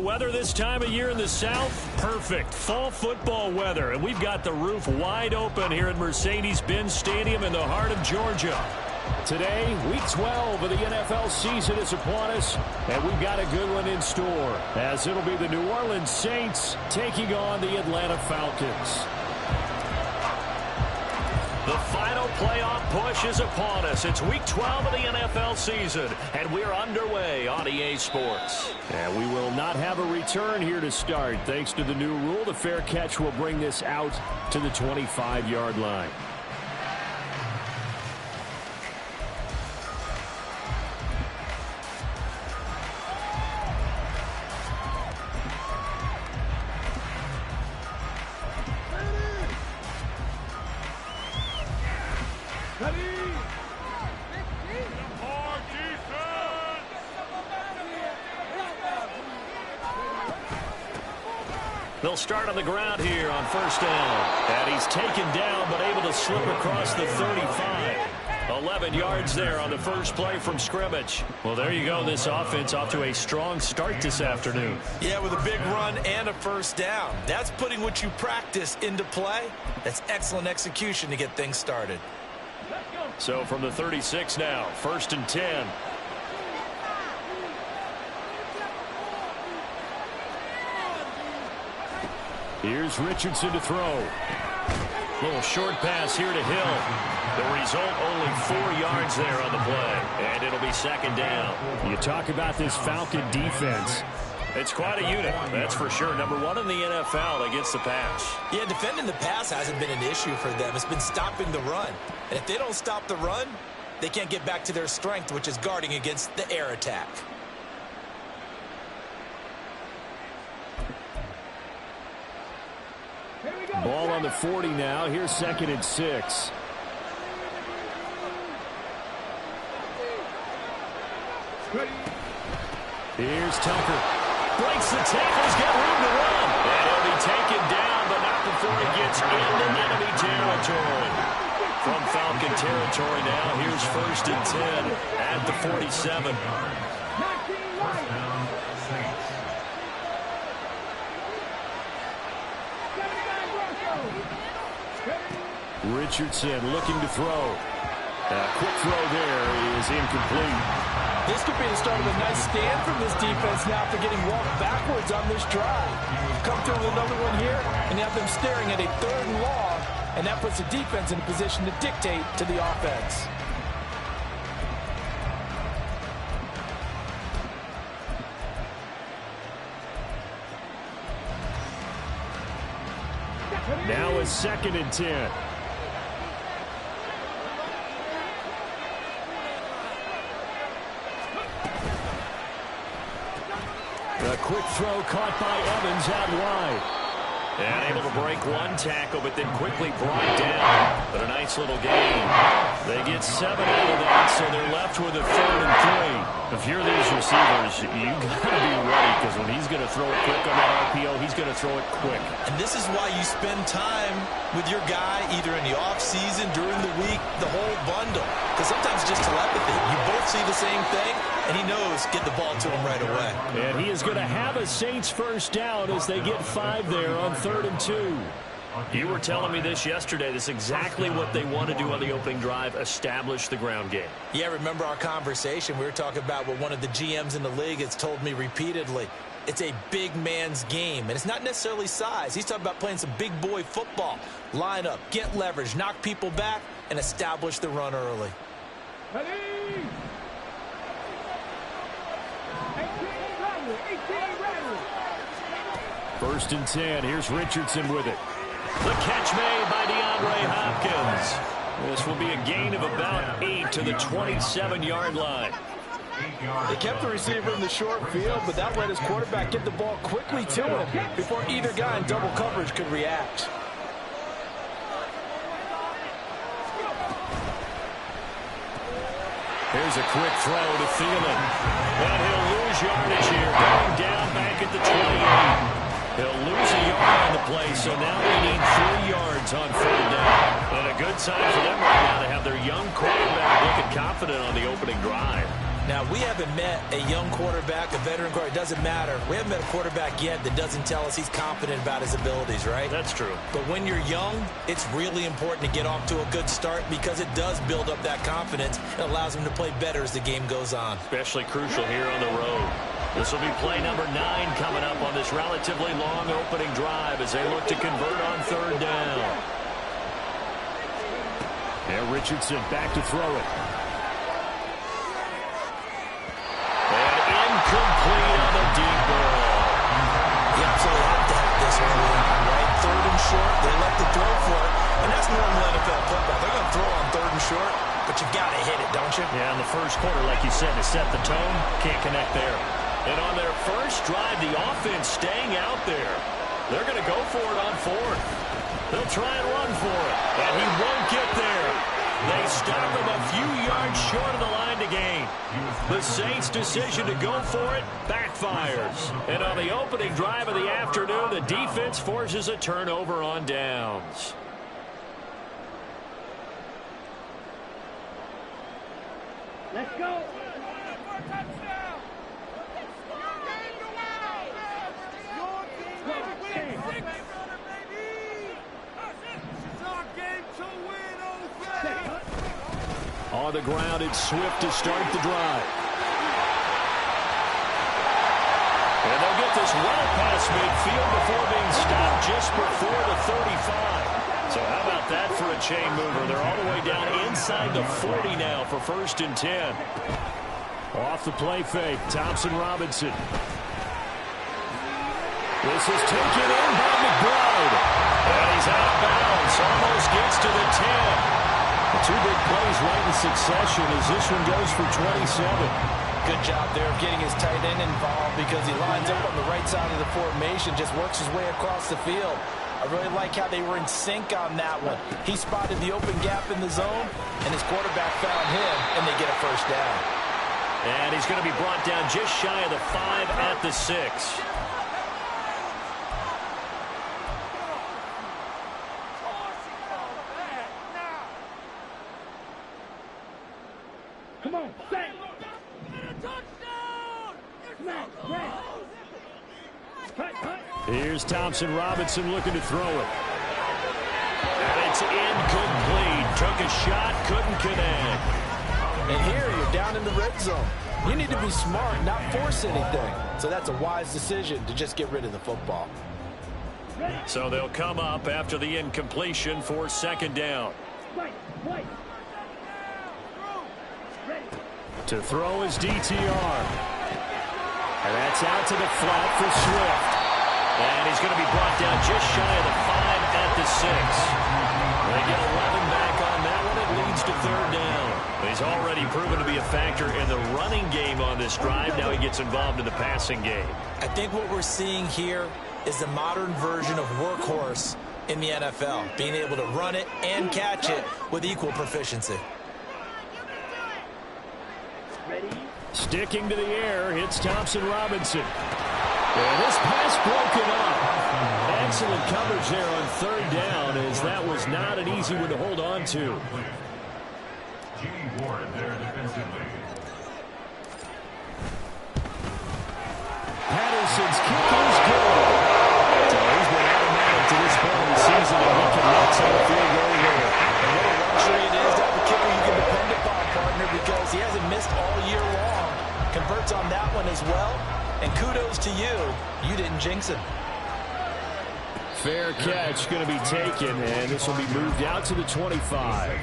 weather this time of year in the South? Perfect. Fall football weather. And we've got the roof wide open here at Mercedes-Benz Stadium in the heart of Georgia. Today, Week 12 of the NFL season is upon us, and we've got a good one in store, as it'll be the New Orleans Saints taking on the Atlanta Falcons. The final playoff push is upon us. It's Week 12 of the NFL season, and we're underway on EA Sports. And we will not have a return here to start. Thanks to the new rule, the fair catch will bring this out to the 25-yard line. They'll start on the ground here on first down. And he's taken down but able to slip across the 35. 11 yards there on the first play from scrimmage. Well, there you go. This offense off to a strong start this afternoon. Yeah, with a big run and a first down. That's putting what you practice into play. That's excellent execution to get things started. So from the 36 now, first and 10. Here's Richardson to throw. Little short pass here to Hill. The result, only 4 yards there on the play. And it'll be second down. You talk about this Falcon defense. It's quite a unit, that's for sure. Number one in the NFL against the pass. Yeah, defending the pass hasn't been an issue for them. It's been stopping the run. And if they don't stop the run, they can't get back to their strength, which is guarding against the air attack. Ball on the 40 now. Here's second and 6. Here's Tucker. Breaks the tackles, got room to run. And he'll be taken down, but not before he gets into enemy territory. From Falcon territory now, here's first and 10 at the 47. Richardson looking to throw. Quick throw there is incomplete. This could be the start of a nice stand from this defense now after getting walked backwards on this drive. Come through with another one here, and you have them staring at a 3rd and long, and that puts the defense in a position to dictate to the offense. Now it's second and 10. A quick throw caught by Evans out wide. And able to break one tackle, but then quickly brought down. But a nice little gain. They get 7 out of that, so they're left with a 3rd and 3. If you're these receivers, you got to be ready, because when he's going to throw it quick on that RPO, he's going to throw it quick. And this is why you spend time with your guy either in the offseason, during the week, the whole bundle. Because sometimes just telepathy. You both see the same thing, and he knows get the ball to him right away. And he is going to have a Saints first down as they get 5 there on 3rd and 2. You were telling me this yesterday. This is exactly what they want to do on the opening drive, establish the ground game. Yeah, remember our conversation. We were talking about what one of the GMs in the league has told me repeatedly. It's a big man's game, and it's not necessarily size. He's talking about playing some big boy football. Line up, get leverage, knock people back, and establish the run early. First and 10. Here's Richardson with it. The catch made by DeAndre Hopkins. This will be a gain of about 8 to the 27-yard line. They kept the receiver in the short field, but that let his quarterback get the ball quickly to him before either guy in double coverage could react. Here's a quick throw to Thielen. And he'll lose yardage here. Going down back at the 28. He'll lose a yard on the play, so now they need 3 yards on 3rd down. And a good sign for them right now to have their young quarterback looking confident on the opening drive. Now, we haven't met a young quarterback, a veteran quarterback. It doesn't matter. We haven't met a quarterback yet that doesn't tell us he's confident about his abilities, right? That's true. But when you're young, it's really important to get off to a good start because it does build up that confidence. It allows him to play better as the game goes on. Especially crucial here on the road. This will be play number 9 coming up on this relatively long opening drive as they look to convert on 3rd down. And Richardson back to throw it. And incomplete on the deep ball. You absolutely have to have this early on, right? 3rd and short, they let the throw for it. And that's normal NFL football. They're going to throw on 3rd and short, but you've got to hit it, don't you? Yeah, in the first quarter, like you said, to set the tone, can't connect there. And on their first drive, the offense staying out there. They're going to go for it on 4th. They'll try and run for it, and he won't get there. They stop him a few yards short of the line to gain. The Saints' decision to go for it backfires. And on the opening drive of the afternoon, the defense forces a turnover on downs. Let's go. On the ground, it's Swift to start the drive. And they'll get this well past midfield before being stopped just before the 35. So how about that for a chain mover? They're all the way down inside the 40 now for 1st and 10. Off the play fake, Thompson Robinson. This is taken in by McBride. And he's out of bounds, almost gets to the 10. The 2 big plays right in succession as this one goes for 27. Good job there of getting his tight end involved because he lines up on the right side of the formation, just works his way across the field. I really like how they were in sync on that one. He spotted the open gap in the zone, and his quarterback found him, and they get a 1st down. And he's going to be brought down just shy of the 5 at the 6. Come on, set. Here's Thompson Robinson looking to throw it. And it's incomplete. Took a shot, couldn't connect. And here you're down in the red zone. You need to be smart, not force anything. So that's a wise decision to just get rid of the football. So they'll come up after the incompletion for 2nd down. To throw is DTR. And that's out to the flat for Swift. And he's going to be brought down just shy of the 5 at the 6. They get 11 back on that one. It leads to 3rd down. He's already proven to be a factor in the running game on this drive. Now he gets involved in the passing game. I think what we're seeing here is the modern version of workhorse in the NFL, being able to run it and catch it with equal proficiency. Sticking to the air, hits Thompson Robinson. And this pass broken up. Excellent coverage there on 3rd down, as that was not an easy one to hold on to. Patterson's kick is good. So he's been automatic to this point of the season, and he connects on the field goal there. And what a luxury it is to have a kicker you can depend upon, partner, because he hasn't missed all year long. Converts on that one as well. And kudos to you. You didn't jinx him. Fair catch going to be taken, and this will be moved out to the 25.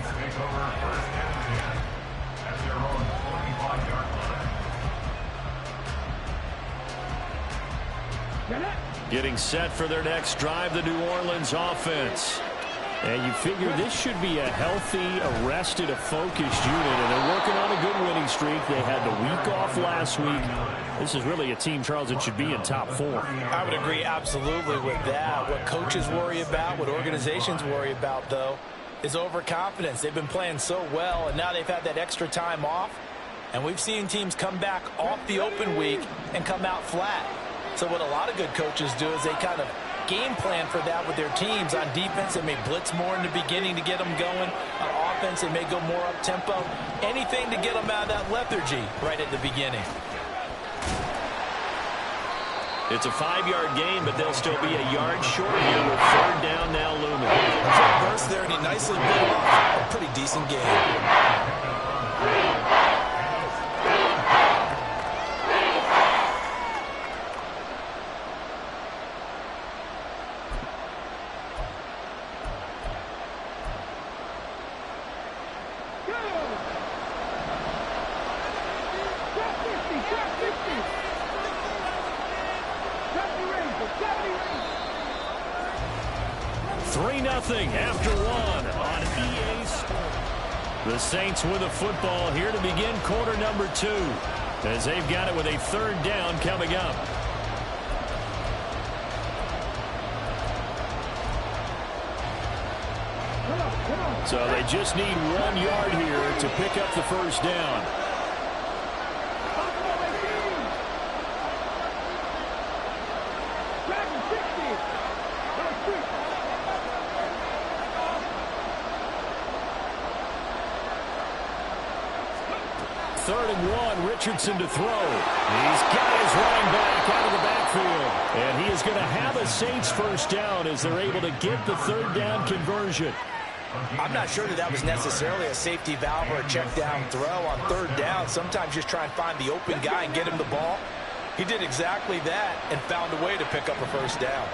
Getting set for their next drive, the New Orleans offense. And you figure this should be a healthy, arrested, a focused unit, and they're working on a good winning streak. They had the week off last week. This is really a team, Charles, that should be in top 4. I would agree absolutely with that. What coaches worry about, what organizations worry about, though, is overconfidence. They've been playing so well, and now they've had that extra time off. And we've seen teams come back off the open week and come out flat. So what a lot of good coaches do is they kind of game plan for that with their teams. On defense, they may blitz more in the beginning to get them going. On offense, they may go more up-tempo. Anything to get them out of that lethargy right at the beginning. It's a 5-yard gain, but they'll still be a yard short here with third down now looming. Quick burst there, and he nicely bit off a pretty decent game. After one on EA Sports. The Saints with the football here to begin quarter number 2 as they've got it with a third down coming up. So they just need 1 yard here to pick up the first down. Third and 1, Richardson to throw. He's got his running back out of the backfield. And he is going to have a Saints first down as they're able to get the third down conversion. I'm not sure that was necessarily a safety valve or a check down throw on third down. Sometimes just try and find the open guy and get him the ball. He did exactly that and found a way to pick up a first down.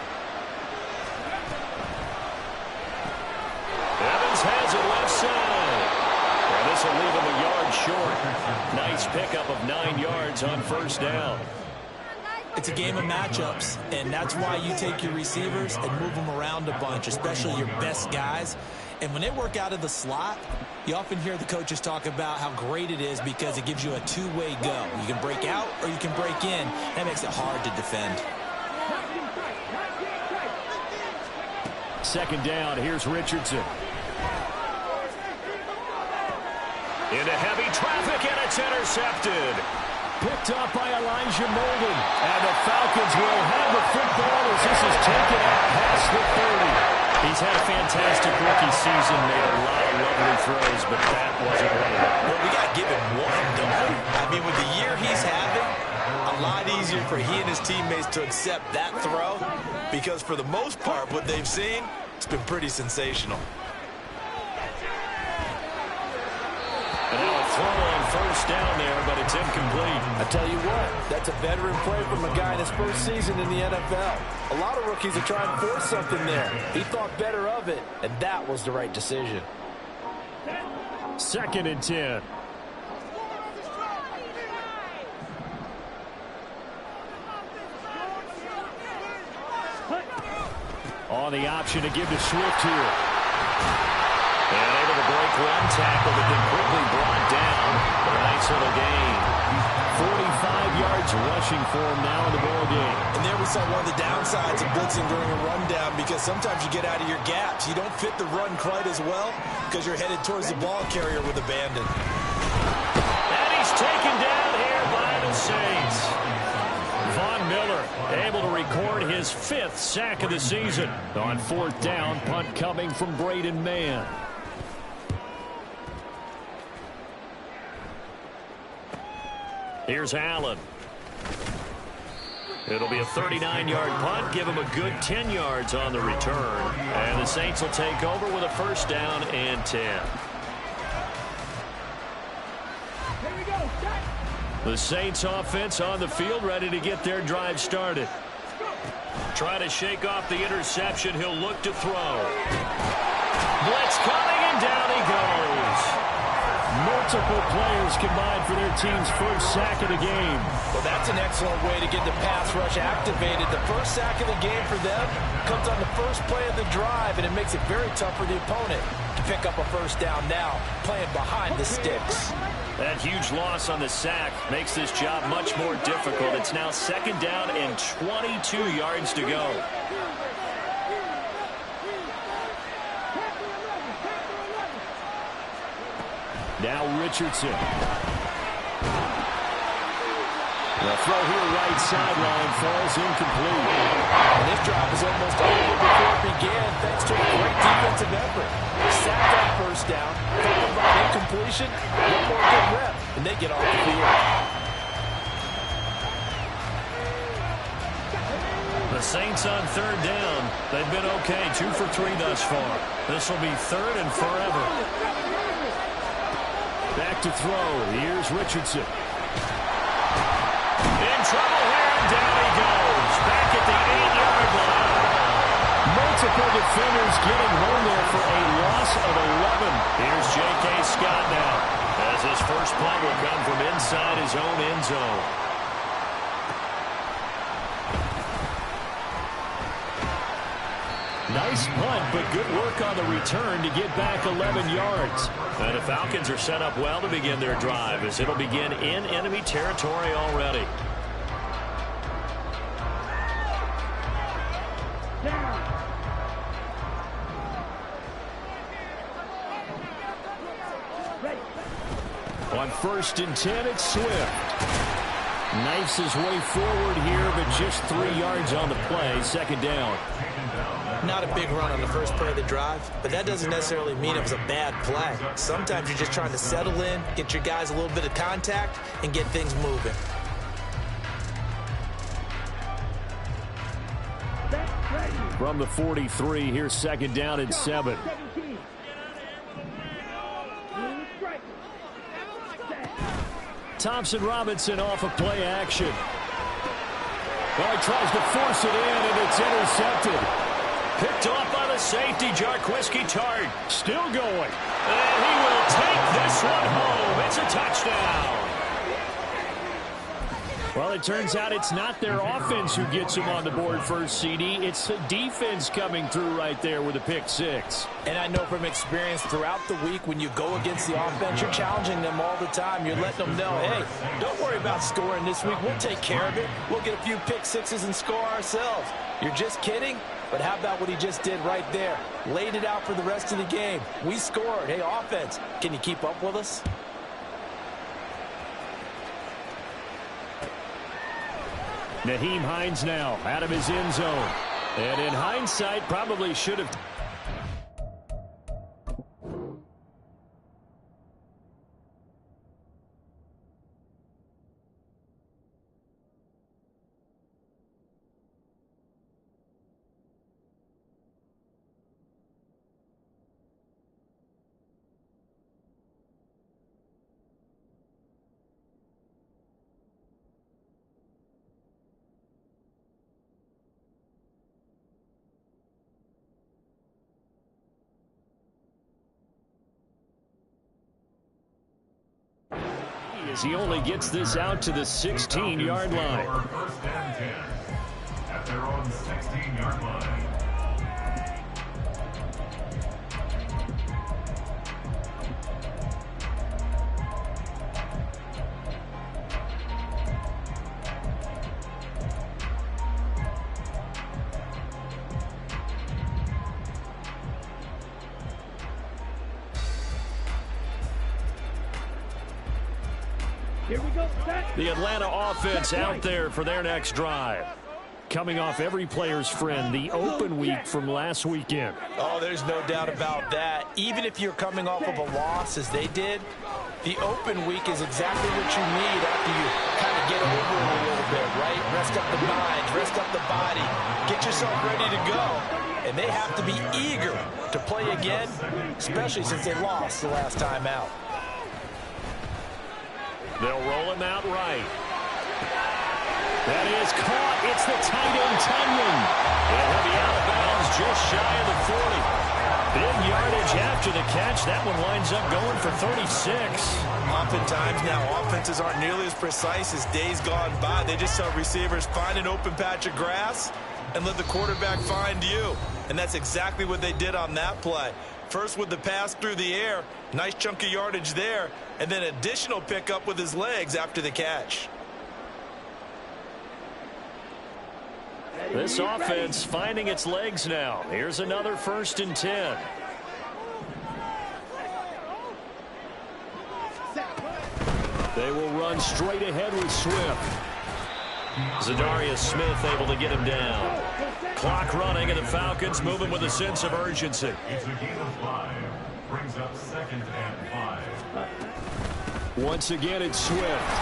Evans has it left side. This will leave him a yard short. Nice pickup of 9 yards on first down. It's a game of matchups, and that's why you take your receivers and move them around a bunch, especially your best guys. And when they work out of the slot, you often hear the coaches talk about how great it is because it gives you a two-way go. You can break out or you can break in. That makes it hard to defend. Second down, here's Richardson. Into heavy traffic, and it's intercepted. Picked up by Elijah Molden. And the Falcons will have the football as this is taken out past the 30. He's had a fantastic rookie season, made a lot of lovely throws, but that wasn't one of them. Well, we got to give him one, don't we? I mean, with the year he's having, a lot easier for he and his teammates to accept that throw because for the most part, what they've seen, it's been pretty sensational. And now a throw on first down there, but it's incomplete. I tell you what, that's a veteran play from a guy in his first season in the NFL. A lot of rookies are trying to force something there. He thought better of it, and that was the right decision. Second and 10. On the option to give to Swift here. And able to break one tackle, but then quickly brought down. A nice little gain. 45 yards rushing for him now in the ball game. And there we saw one of the downsides of blitzing during a rundown because sometimes you get out of your gaps. You don't fit the run quite as well because you're headed towards the ball carrier with abandon. And he's taken down here by the Saints. Von Miller able to record his 5th sack of the season. On fourth down, punt coming from Braden Mann. Here's Allen. It'll be a 39-yard punt. Give him a good 10 yards on the return. And the Saints will take over with a first down and 10. The Saints offense on the field, ready to get their drive started. Try to shake off the interception. He'll look to throw. Blitz coming, and down he goes. Multiple players combined for their team's first sack of the game. Well, that's an excellent way to get the pass rush activated. The first sack of the game for them comes on the first play of the drive, and it makes it very tough for the opponent to pick up a first down now, playing behind the sticks. That huge loss on the sack makes this job much more difficult. It's now second down and 22 yards to go. Now Richardson. The throw here right sideline falls incomplete. And this drive is almost over before it began thanks to a great defensive effort. Sacked that first down, followed by an incompletion, one more good rep, and they get off the field. The Saints on third down. They've been okay, 2 for 3 thus far. This will be third and forever. Back to throw. Here's Richardson. In trouble here, and down he goes. Back at the 8-yard line. Multiple defenders getting home there for a loss of 11. Here's J.K. Scott now, as his first punt will come from inside his own end zone. Nice punt, but good work on the return to get back 11 yards. And the Falcons are set up well to begin their drive, as it'll begin in enemy territory already. On 1st and 10, it's Swift. Knifes his way forward here, but just 3 yards on the play. Second down. Not a big run on the first play of the drive, but that doesn't necessarily mean it was a bad play. Sometimes you're just trying to settle in, get your guys a little bit of contact, and get things moving. From the 43, here's second down and 7. Thompson Robinson off of play action. Well, he tries to force it in, and it's intercepted. Picked off by the safety, Jarquiski Tart. Still going. And he will take this one home. It's a touchdown. Well, it turns out it's not their offense who gets him on the board first, CD. It's the defense coming through right there with a pick 6. And I know from experience throughout the week, when you go against the offense, you're challenging them all the time. You're letting them know, hey, don't worry about scoring this week. We'll take care of it. We'll get a few pick 6s and score ourselves. You're just kidding? But how about what he just did right there? Laid it out for the rest of the game. We scored. Hey, offense, can you keep up with us? Nyheim Hines now out of his end zone. And in hindsight, probably should have. As he only gets this out to the 16-yard line. First and 10 at their own 16-yard line. Here we go. The Atlanta offense out there for their next drive. Coming off every player's friend, the open week from last weekend. Oh, there's no doubt about that. Even if you're coming off of a loss, as they did, the open week is exactly what you need after you kind of get over it a little bit, right? Rest up the mind, rest up the body, get yourself ready to go. And they have to be eager to play again, especially since they lost the last time out. They'll roll him out right. That is caught. It's the tight end, Tunyon. And he'll be out of bounds just shy of the 40. Big yardage after the catch. That one winds up going for 36. Oftentimes now, offenses aren't nearly as precise as days gone by. They just tell receivers, find an open patch of grass and let the quarterback find you. And that's exactly what they did on that play. First with the pass through the air, nice chunk of yardage there, and then additional pickup with his legs after the catch. This offense finding its legs now. Here's another 1st and 10. They will run straight ahead with Swift. Zadarius Smith able to get him down. Clock running, and the Falcons moving with a sense of urgency. It's a game of 5. Brings up 2nd and 5. Once again, it's Swift.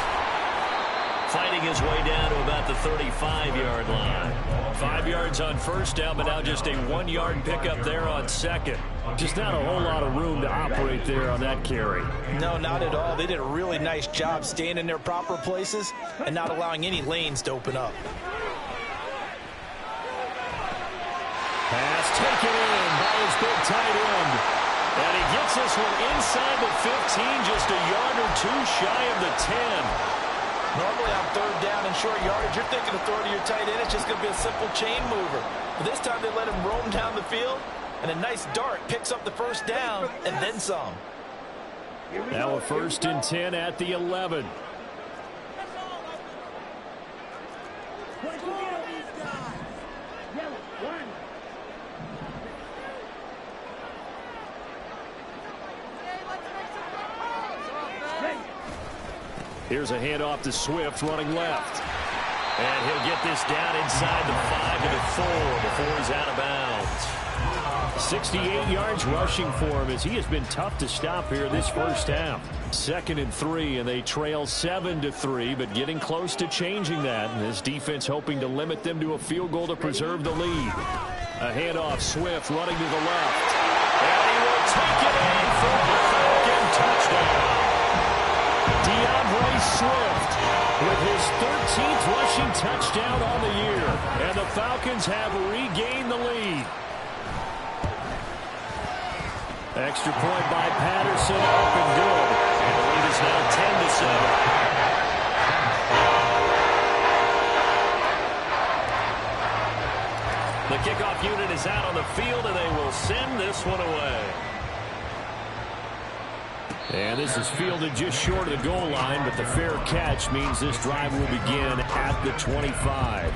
Fighting his way down to about the 35-yard line. 5 yards on first down, but now just a 1-yard pickup there on second. Just not a whole lot of room to operate there on that carry. No, not at all. They did a really nice job staying in their proper places and not allowing any lanes to open up. Pass taken in by his big tight end. And he gets this one inside the 15, just a yard or two shy of the 10. Normally on third down and short yardage, you're thinking of throwing to your tight end. It's just going to be a simple chain mover. But this time they let him roam down the field, and a nice dart picks up the first down and then some. Now a 1st and 10 at the 11. Here's a handoff to Swift running left. And he'll get this down inside the 5 to the 4 before he's out of bounds. 68 yards rushing for him as he has been tough to stop here this first half. 2nd and 3, and they trail 7-3, but getting close to changing that. And this defense hoping to limit them to a field goal to preserve the lead. A handoff, Swift running to the left. And he will take it in for the Falcon touchdown. DeAndre Swift with his 13th rushing touchdown on the year. And the Falcons have regained the lead. Extra point by Patterson, up and good. And the lead is now 10-7. The kickoff unit is out on the field, and they will send this one away. And this is fielded just short of the goal line, but the fair catch means this drive will begin at the 25.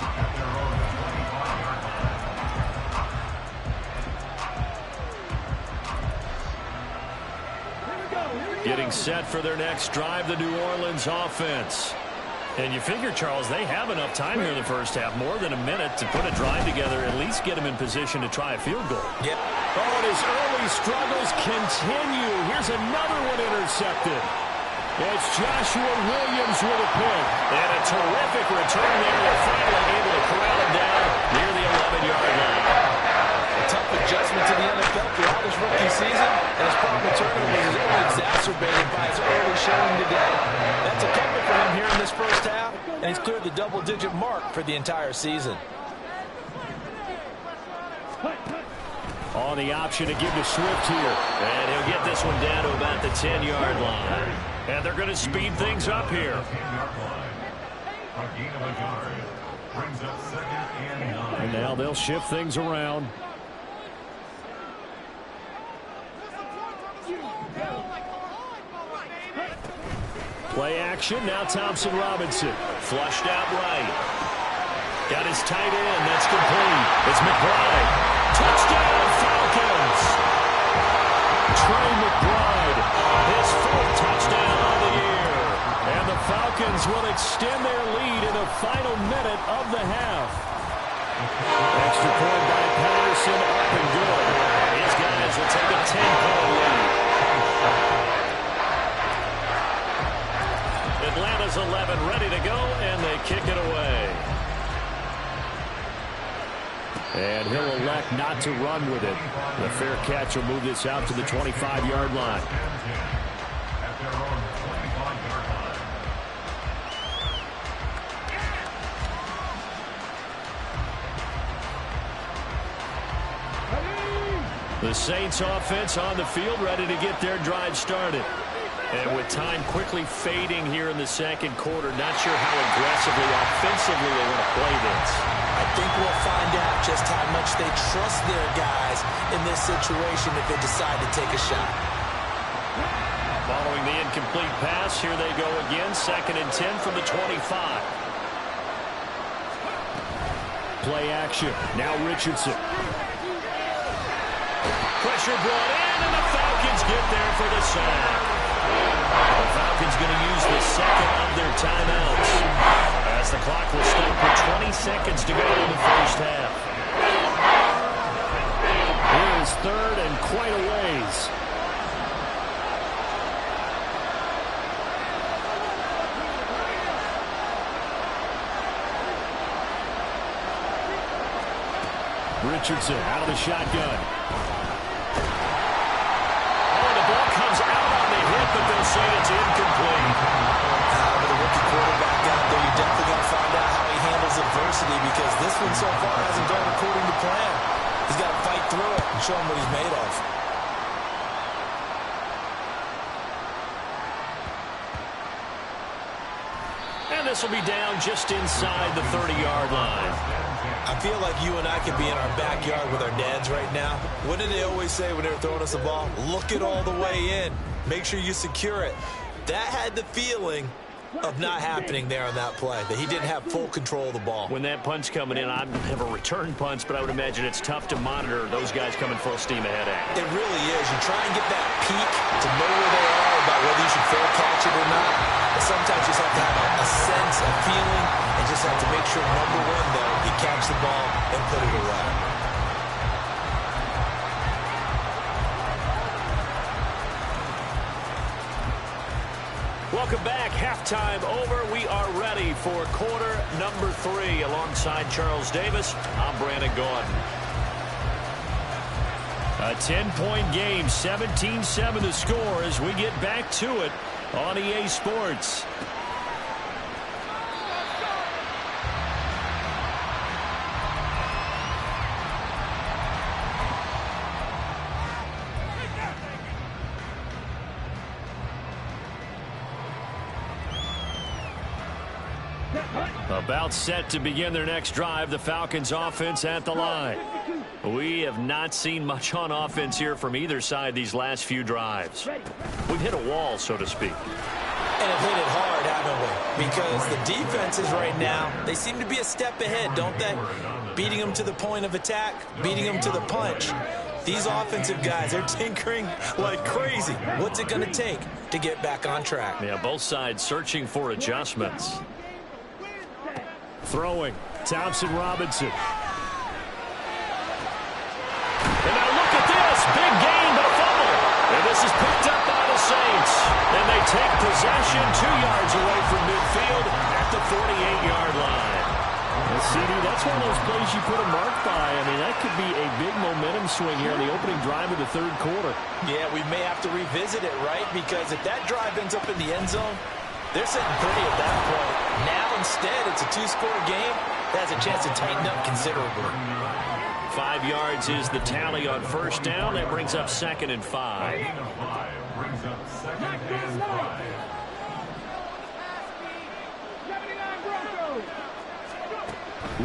Getting set for their next drive, the New Orleans offense. And you figure, Charles, they have enough time here in the first half, more than a minute, to put a drive together, at least get them in position to try a field goal. Yep. Oh, and his early struggles continue. Here's another one intercepted. It's Joshua Williams with a pick. And a terrific return there. They're finally able to corral him down near the 11-yard line. A tough adjustment to the NFL throughout his rookie season, and his problem turnover is only exacerbated by his early showing today. That's a comfort for him here in this first half, and he's cleared the double-digit mark for the entire season. On the option to give to Swift here. And he'll get this one down to about the 10-yard line. And they're going to speed things up here. A gain of a yard. Brings up 2nd and 9. And now they'll shift things around. Play action. Now Thompson Robinson. Flushed out right. Got his tight end. That's complete. It's McBride. Touchdown, Falcons. Trey McBride. His 4th touchdown on the year. And the Falcons will extend their lead in the final minute of the half. Extra point by Patterson. Up and good. These guys will take a 10-point lead. Atlanta's 11 ready to go, and they kick it away. And he'll elect not to run with it. The fair catch will move this out to the 25-yard line. At their own 25-yard line. The Saints offense on the field, ready to get their drive started. And with time quickly fading here in the second quarter, not sure how aggressively, offensively they want to play this. I think we'll find out just how much they trust their guys in this situation if they decide to take a shot. Following the incomplete pass, here they go again, 2nd and 10 from the 25. Play action. Now Richardson. Pressure brought in, and the Falcons get there for the sack. The Falcons going to use the second of their timeouts as as the clock will stop with 20 seconds to go in the first half. Here is third and quite a ways. Richardson out of the shotgun. Oh, the ball comes out on the hit, but they'll say it's incomplete. With a rookie quarterback out there, you definitely got to find out how he handles adversity, because this one so far hasn't gone according to plan. He's got to fight through it and show him what he's made of. And this will be down just inside the 30-yard line. I feel like you and I could be in our backyard with our dads right now. What did they always say when they were throwing us the ball? Look it all the way in. Make sure you secure it. That had the feeling of not happening there on that play, that he didn't have full control of the ball. When that punch coming in, I have a return punch, but I would imagine it's tough to monitor those guys coming full steam ahead at you. It really is. You try and get that peek to know where they are, about whether you should fair catch it or not. But sometimes you just have to have a sense, a feeling, and just have to make sure, number one, though, you catch the ball and put it away. Welcome back. Halftime over. We are ready for quarter number 3. Alongside Charles Davis, I'm Brandon Gaudin. A 10-point game, 17-7 the score as we get back to it on EA Sports. About set to begin their next drive, the Falcons offense at the line. We have not seen much on offense here from either side these last few drives. We've hit a wall, so to speak. And have hit it hard, haven't we? Because the defenses right now, they seem to be a step ahead, don't they? Beating them to the point of attack, beating them to the punch. These offensive guys, they're tinkering like crazy. What's it going to take to get back on track? Yeah, both sides searching for adjustments. Throwing, Thompson Robinson. And now look at this, big gain but a fumble. And this is picked up by the Saints. And they take possession 2 yards away from midfield at the 48-yard line. And CD, that's one of those plays you put a mark by. I mean, that could be a big momentum swing here in the opening drive of the third quarter. Yeah, we may have to revisit it, right? Because if that drive ends up in the end zone, they're sitting pretty at that point. Now, instead, it's a 2-score game. That has a chance to tighten up considerably. 5 yards is the tally on first down. That brings up 2nd and 5. Brings up 2nd and 5.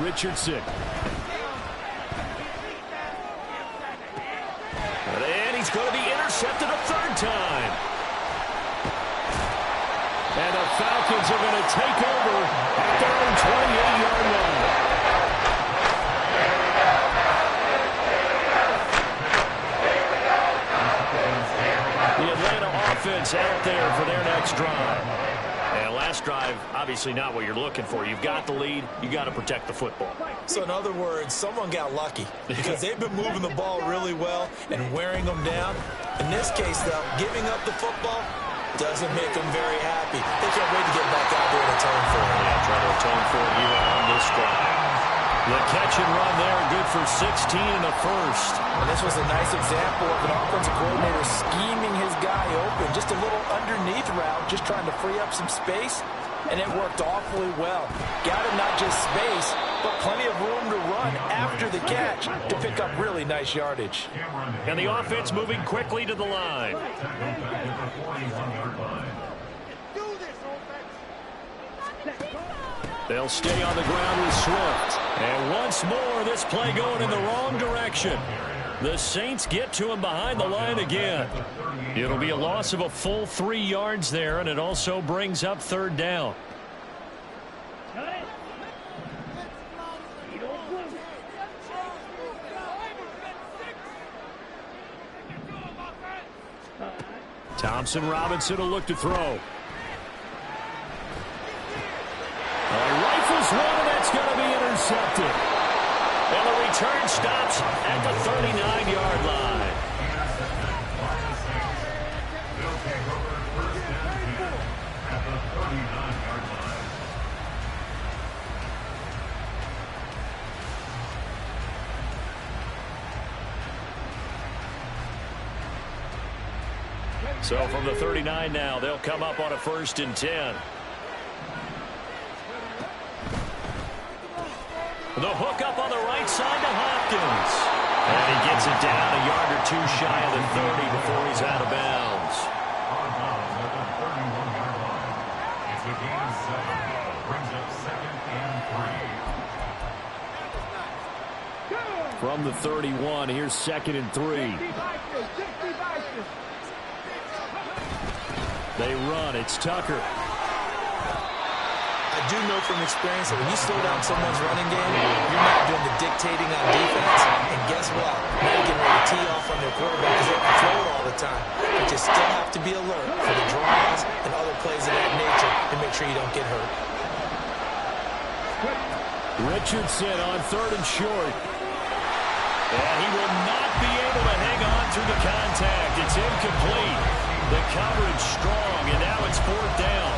Richardson. And he's going to be intercepted a third time. And the Falcons are going to take over at their own 28-yard line. The Atlanta offense out there for their next drive. And last drive, obviously not what you're looking for. You've got the lead. You got to protect the football. So in other words, someone got lucky because they've been moving the ball really well and wearing them down. In this case, though, giving up the football doesn't make them very happy. They can't wait to get back out there and atone for it. Yeah, try to atone for it here on this drive. The catch and run there, good for 16 in the first. And this was a nice example of an offensive coordinator scheming his guy open. Just a little underneath route, just trying to free up some space, and it worked awfully well. Got him not just space, but plenty of room to run after the catch to pick up really nice yardage. And the offense moving quickly to the line. They'll stay on the ground with Swift. And once more, this play going in the wrong direction. The Saints get to him behind the line again. It'll be a loss of a full 3 yards there, and it also brings up third down. Thompson Robinson will look to throw. Rifles intercepted. And the return stops at the 39-yard line. They'll take over first and 10 at the 39-yard line. So from the 39 now, they'll come up on a 1st and 10. The hook up on the right side to Hopkins. And he gets it down a yard or two shy of the 30 before he's out of bounds. On bounds at the 31-yard line. It's a gain of 7. Brings up 2nd and 3. From the 31, here's 2nd and 3. They run. It's Tucker. I do know from experience that when you slow down someone's running game, you're not doing the dictating on defense. And guess what? Now you're getting ready to tee off on their quarterback because they can throw it all the time. But you still have to be alert for the draws and other plays of that nature to make sure you don't get hurt. Richardson on 3rd and short. And he will not be able to hang on through the contact. It's incomplete. The coverage strong, and now it's 4th down.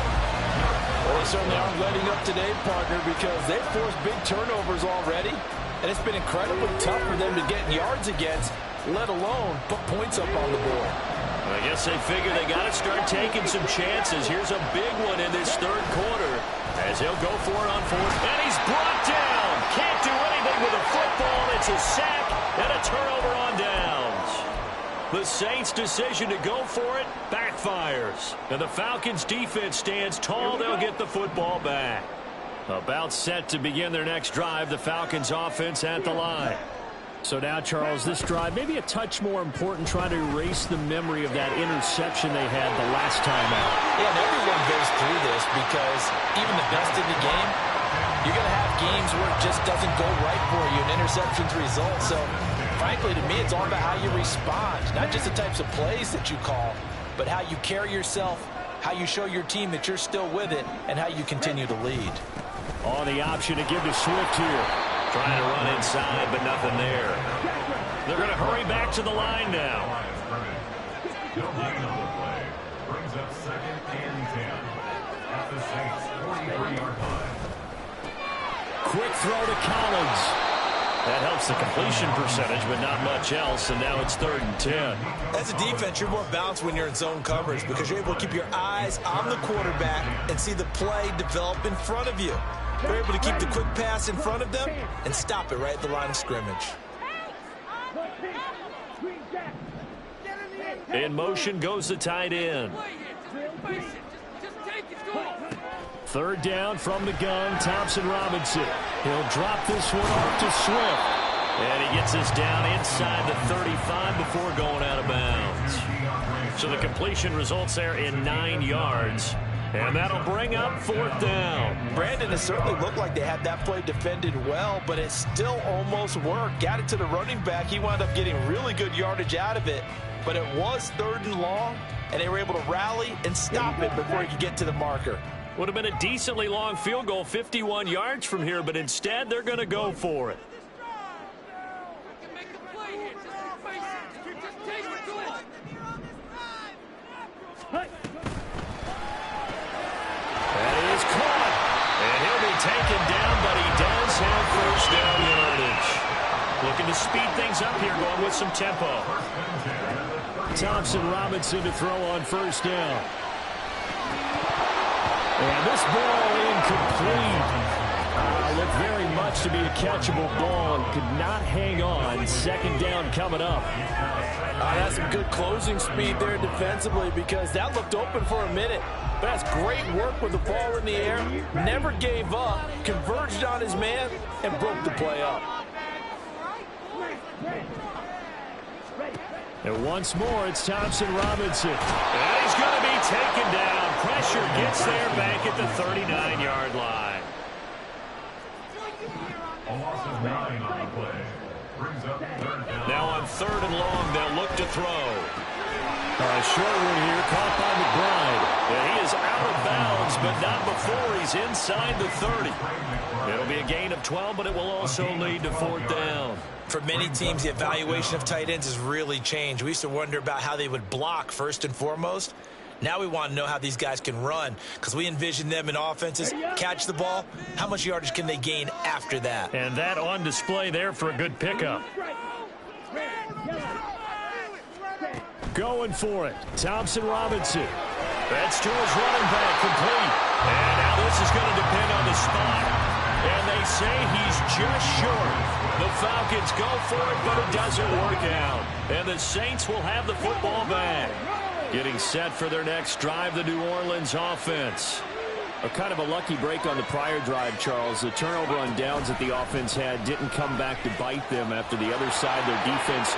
Well, they certainly aren't letting up today, partner, because they've forced big turnovers already, and it's been incredibly tough for them to get yards against, let alone put points up on the board. I guess they figure they got to start taking some chances. Here's a big one in this 3rd quarter as he'll go for it on 4th. And he's brought down. Can't do anything with a football. It's a sack and a turnover on downs. The Saints' decision to go for it backfires. And the Falcons' defense stands tall. They'll get the football back. About set to begin their next drive. The Falcons' offense at the line. So now, Charles, this drive maybe a touch more important, trying to erase the memory of that interception they had the last time out. Yeah, and everyone goes through this because even the best in the game, you're going to have games where it just doesn't go right for you, and interceptions result. So, frankly, to me, it's all about how you respond, not just the types of plays that you call, but how you carry yourself, how you show your team that you're still with it, and how you continue to lead. On the option to give to Swift here. Trying to run inside, but nothing there. They're going to hurry back to the line now. No gain on the play. Brings up 2nd and 10 at the Saints' 43-yard line. Quick throw to Collins. That helps the completion percentage, but not much else, and now it's 3rd and 10. As a defense, you're more balanced when you're in zone coverage because you're able to keep your eyes on the quarterback and see the play develop in front of you. They're able to keep the quick pass in front of them and stop it right at the line of scrimmage. In motion goes the tight end. 3rd down from the gun, Thompson Robinson. He'll drop this one off to Swift. And he gets this down inside the 35 before going out of bounds. So the completion results there in 9 yards. And that'll bring up 4th down. Brandon, it certainly looked like they had that play defended well, but it still almost worked. Got it to the running back. He wound up getting really good yardage out of it, but it was 3rd and long, and they were able to rally and stop it before he could get to the marker. Would have been a decently long field goal, 51 yards from here, but instead they're going to go for it. That is caught. And he'll be taken down, but he does have 1st down yardage. Looking to speed things up here, going with some tempo. Thompson Robinson to throw on 1st down. And this ball incomplete. Looked very much to be a catchable ball and could not hang on. 2nd down coming up. That's some good closing speed there defensively because that looked open for a minute. But that's great work with the ball in the air. Never gave up, converged on his man, and broke the play up. And once more, it's Thompson Robinson. And he's going to be taken down. Pressure gets there back at the 39-yard line. A loss of 9 on the play. Brings up 3rd down. Now on 3rd and long, they'll look to throw. Short one here, caught by McBride. And he is out of bounds, but not before he's inside the 30. It'll be a gain of 12, but it will also lead to 4th down. For many teams, the evaluation of tight ends has really changed. We used to wonder about how they would block first and foremost. Now we want to know how these guys can run, because we envision them in offenses, catch the ball. How much yardage can they gain after that? And that on display there for a good pickup. Going for it. Thompson Robinson. That's to his running back, complete. And now this is going to depend on the spot. And they say he's just short. The Falcons go for it, but it doesn't work out. And the Saints will have the football back. Getting set for their next drive, the New Orleans offense. A kind of a lucky break on the prior drive, Charles. The turnover on downs that the offense had didn't come back to bite them after the other side. Their defense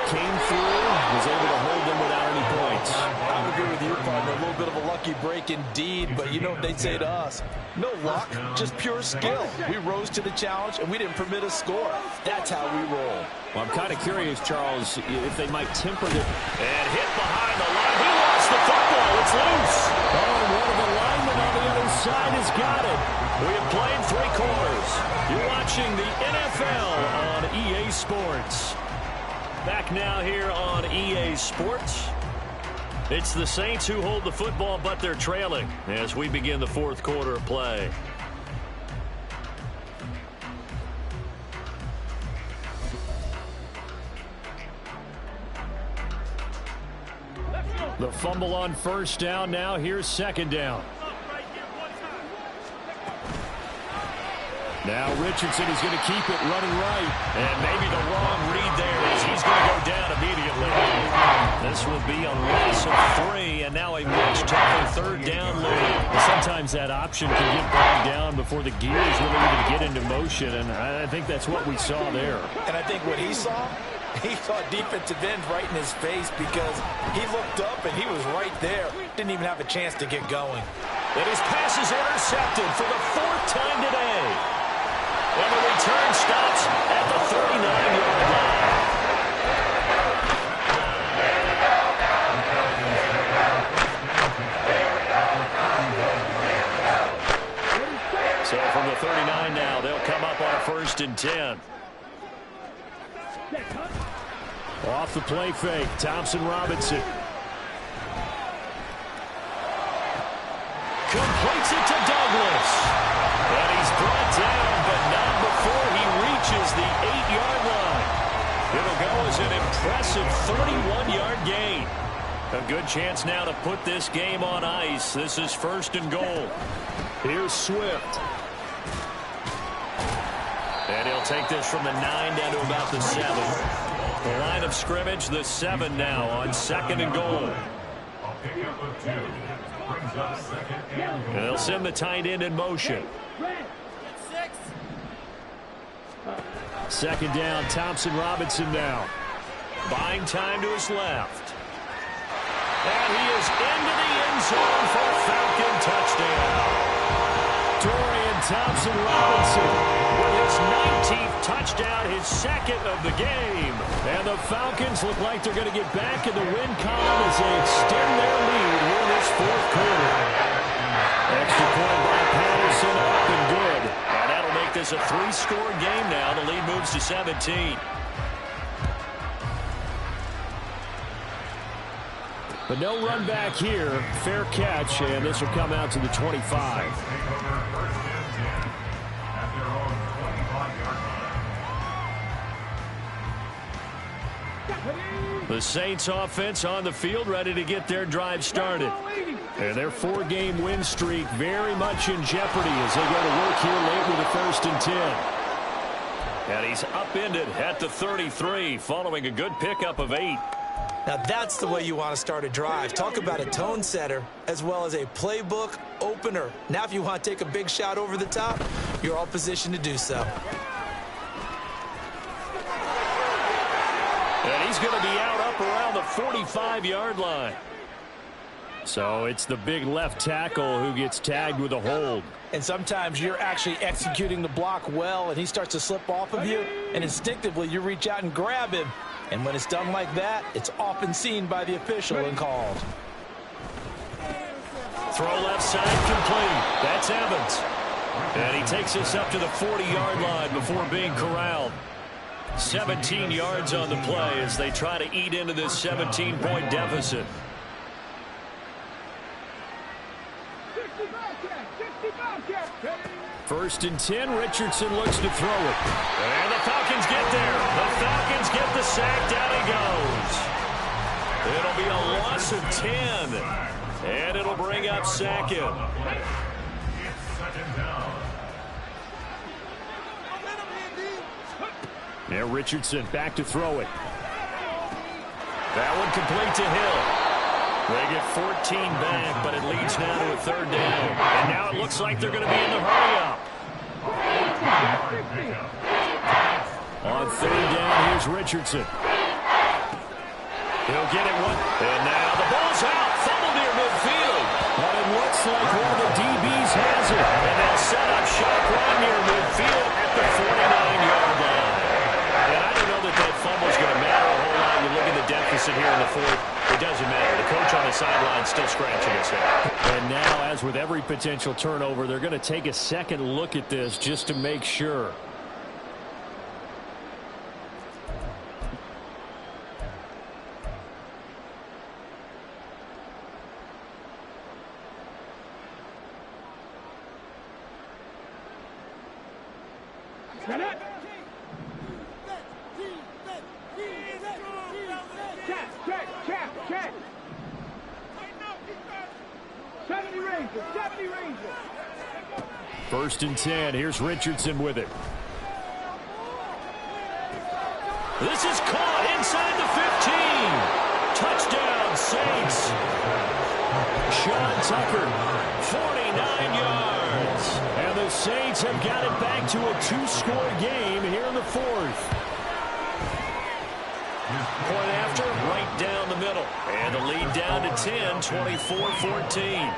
came through, was able to hold them without any points. I would agree with you, partner. A little bit of a lucky break indeed, but you know what they'd say to us? No luck, just pure skill. We rose to the challenge, and we didn't permit a score. That's how we roll. Well, I'm kind of curious, Charles, if they might temper it. And hit behind the line. He lost the football. It's loose. Oh, and one of the linemen on the other side has got it. We have played 3 quarters. You're watching the NFL on EA Sports. Back now here on EA Sports. It's the Saints who hold the football, but they're trailing as we begin the 4th quarter of play. The fumble on 1st down. Now here's 2nd down. Now Richardson is going to keep it running right. And maybe the wrong read there as he's going to go down immediately. This will be a loss of 3, and now a much tougher 3rd down lead. Sometimes that option can get bogged down before the gears really even get into motion, and I think that's what we saw there. And I think what he saw defensive end right in his face, because he looked up and he was right there. Didn't even have a chance to get going. And his pass is intercepted for the 4th time today. And the return stops at the 39-yard line. So from the 39 now, they'll come up on a 1st and 10. Off the play fake, Thompson Robinson. Completes it to Douglas. And he's brought down, but not before he reaches the 8-yard line. It'll go as an impressive 31-yard gain. A good chance now to put this game on ice. This is 1st and goal. Here's Swift. And he'll take this from the 9 down to about the 7. The line of scrimmage, the 7 now on 2nd and goal. And they'll send the tight end in motion. 2nd down, Thompson Robinson now. Buying time to his left. And he is into the end zone for a Falcon touchdown. Dorian Thompson Robinson with his 19th touchdown, his 2nd of the game. And the Falcons look like they're going to get back in the win column as they extend their lead here in this 4th quarter. Extra point by Patterson, up and good. And that'll make this a 3-score game now. The lead moves to 17. But no run back here. Fair catch, and this will come out to the 25. The Saints offense on the field, ready to get their drive started. And their 4-game win streak very much in jeopardy as they go to work here late with a 1st and 10. And he's upended at the 33 following a good pickup of 8. Now that's the way you want to start a drive. Talk about a tone setter as well as a playbook opener. Now if you want to take a big shot over the top, you're all positioned to do so. And he's going to be out up around the 45-yard line. So it's the big left tackle who gets tagged with a hold. And sometimes you're actually executing the block well, and he starts to slip off of you, and instinctively you reach out and grab him. And when it's done like that, it's often seen by the official and called. Throw left side complete. That's Evans. And he takes us up to the 40-yard line before being corralled. 17 yards on the play as they try to eat into this 17-point deficit. First and 10, Richardson looks to throw it. And the Falcons get there. The Falcons get the sack. Down he goes. It'll be a loss of 10. And it'll bring up Sackett. Now Richardson back to throw it. That one complete to Hill. They get 14 back, but it leads now to a third down. And now it looks like they're going to be in the hurry-up. On third down, here's Richardson. He'll get it one. And now the ball's out. Fumble near midfield. But it looks like one of the DBs has it. And they'll set up shop right near midfield at the 49-yard line. And I don't know that that fumble's going to matter a whole lot. You look at the deficit here in the fourth. It doesn't matter. The coach on the sideline still scratching his head. And now, as with every potential turnover, they're going to take a second look at this just to make sure. First and 10. Here's Richardson with it. This is caught inside the 15. Touchdown, Saints. Sean Tucker, 49 yards. And the Saints have got it back to a 2-score game here in the fourth. Point after, right down the middle. And the lead down to 10, 24-14.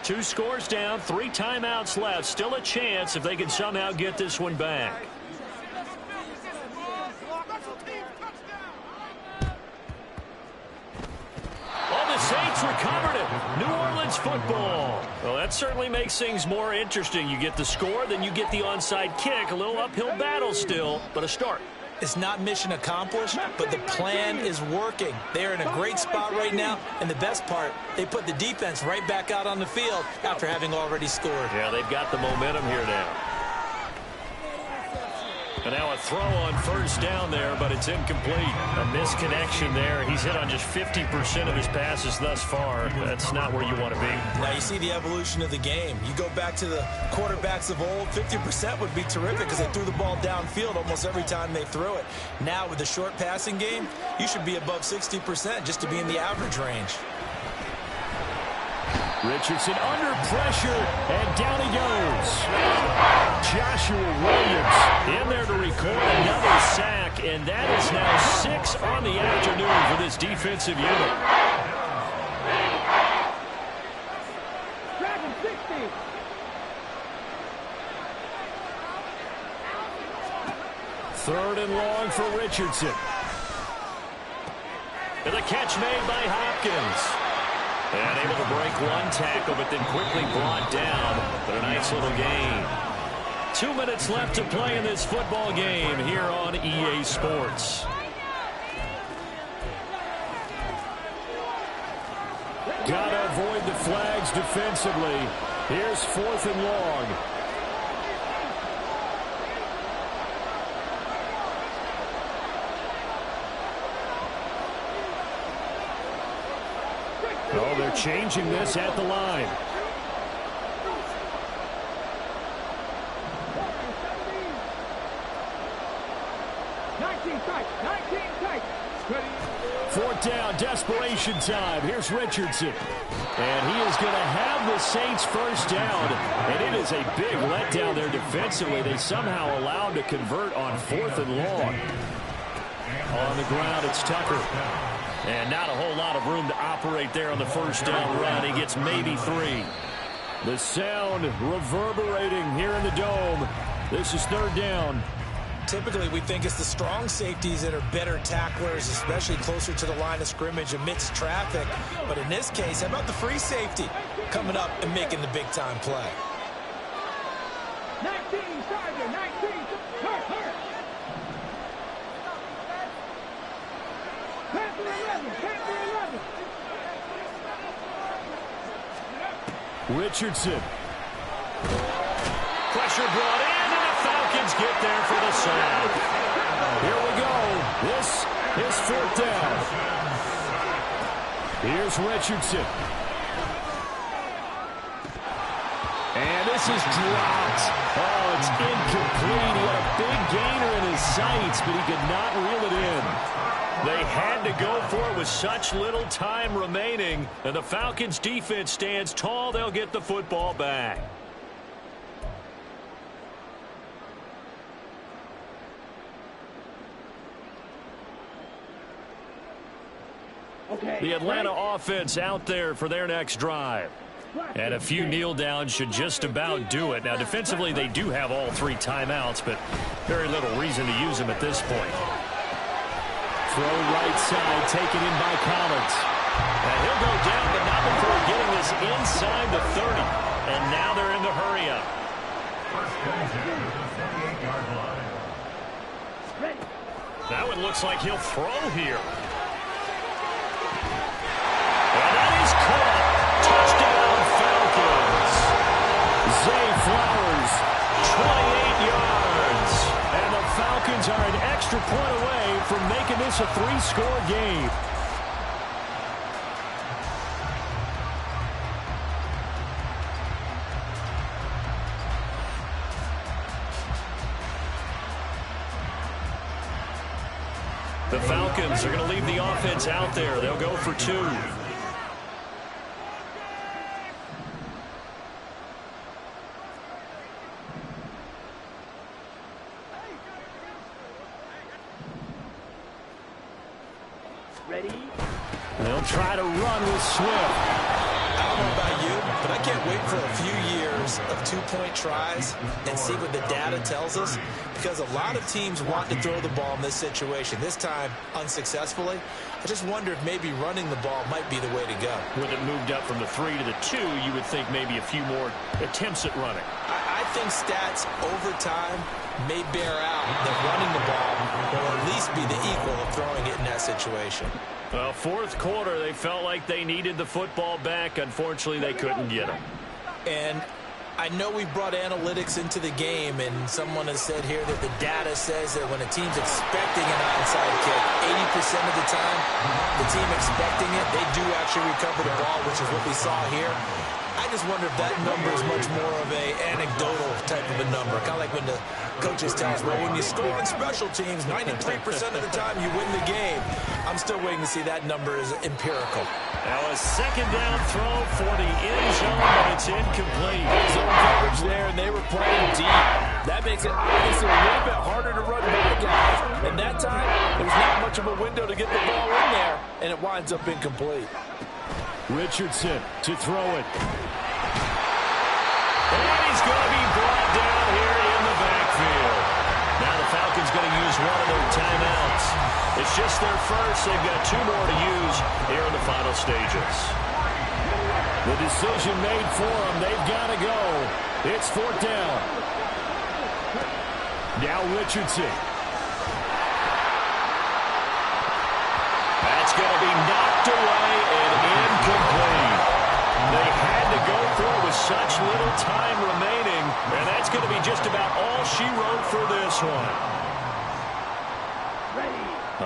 2 scores down, 3 timeouts left. Still a chance if they can somehow get this one back. Oh, the Saints recovered it. New Orleans football. Well, that certainly makes things more interesting. You get the score, then you get the onside kick. A little uphill battle still, but a start. It's not mission accomplished, but the plan is working. They're in a great spot right now, and the best part, they put the defense right back out on the field after having already scored. Yeah, they've got the momentum here now. And now a throw on first down there, but it's incomplete. A misconnection there. He's hit on just 50% of his passes thus far. That's not where you want to be. Now you see the evolution of the game. You go back to the quarterbacks of old, 50% would be terrific because they threw the ball downfield almost every time they threw it. Now with the short passing game, you should be above 60% just to be in the average range. Richardson under pressure, and down he goes. Joshua Williams in there to record another sack, and that is now 6 on the afternoon for this defensive unit. Third and long for Richardson. And the catch made by Hopkins. And able to break one tackle, but then quickly brought down. But a nice little gain. 2 minutes left to play in this football game here on EA Sports. Gotta avoid the flags defensively. Here's 4th and long. Oh, they're changing this at the line. Fourth down, desperation time. Here's Richardson. And he is going to have the Saints first down. And it is a big letdown there defensively. They somehow allowed to convert on 4th and long. On the ground, it's Tucker. And not a whole lot of room to operate there on the first down run. He gets maybe 3. The sound reverberating here in the Dome. This is third down. Typically, we think it's the strong safeties that are better tacklers, especially closer to the line of scrimmage amidst traffic. But in this case, how about the free safety coming up and making the big-time play? 19, Sergeant, 19. Hurt. Panther 11, Panther 11. Richardson. Pressure brought in, and the Falcons get there for the sack. Here we go. This is 4th down. Here's Richardson. And this is dropped. Oh, it's incomplete. He had a big gainer in his sights, but he could not reel it in. They had to go for it with such little time remaining, and the Falcons' defense stands tall. They'll get the football back. Okay. The Atlanta offense out there for their next drive. And a few kneel downs should just about do it. Now, defensively, they do have all 3 timeouts, but very little reason to use them at this point. Throw right side, taken in by Collins. And he'll go down, but not before getting this inside the 30. And now they're in the hurry up. First and 10 at the 48-yard line. Ready. That one looks like he'll throw here. And that is caught. Touchdown, Falcons. Zay Flowers, 28 yards. And the Falcons are an extra point away from making this a 3-score game. The Falcons are going to leave the offense out there. They'll go for 2. Ready. They'll try to run with Swift. I don't know about you, but I can't wait for a few years of 2-point tries and see what the data tells us, because a lot of teams want to throw the ball in this situation. This time, unsuccessfully. I just wonder if maybe running the ball might be the way to go. With it moved up from the 3 to the 2, you would think maybe a few more attempts at running. I think stats over time may bear out that running the ball will at least be the equal of throwing it in that situation. Well, 4th quarter, they felt like they needed the football back. Unfortunately, they couldn't get it. And I know we brought analytics into the game, and someone has said here that the data says that when a team's expecting an onside kick, 80% of the time, the team expecting it, they do actually recover the ball, which is what we saw here. I just wonder if that number is much more of a anecdotal type of a number. Kind of like when the coaches tell us, well, when you score on special teams, 93% of the time you win the game. I'm still waiting to see that number is empirical. Now a 2nd down throw for the end zone, but it's incomplete. Zone coverage there, and they were playing deep. That makes it obviously a little bit harder to run by guys. And that time, there's not much of a window to get the ball in there, and it winds up incomplete. Richardson to throw it. And he's going to be brought down here in the backfield. Now the Falcons going to use one of their timeouts. It's just their first. They've got 2 more to use here in the final stages. The decision made for them. They've got to go. It's 4th down. Now Richardson. That's going to be knocked away and incomplete. They had to go for it with such little time remaining, and that's going to be just about all she wrote for this one.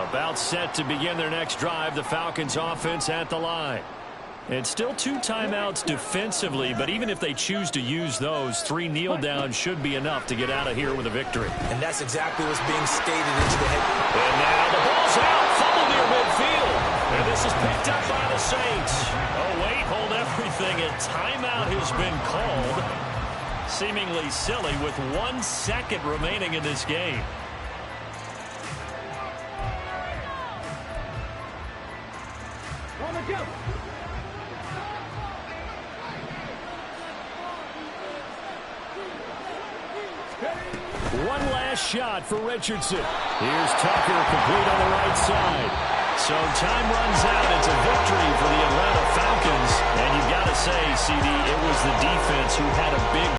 About set to begin their next drive, the Falcons offense at the line. And still 2 timeouts defensively, but even if they choose to use those, 3 kneel downs should be enough to get out of here with a victory. And that's exactly what's being stated into the head. And now the ball's out, fumble near midfield. And this is picked up by the Saints. Oh, wait, hold everything. A timeout has been called. Seemingly silly with 1 second remaining in this game. Go. One last shot for Richardson. Here's Tucker, complete on the right side. So time runs out. It's a victory for the Atlanta Falcons. And you've got to say, CD, it was the defense who had a big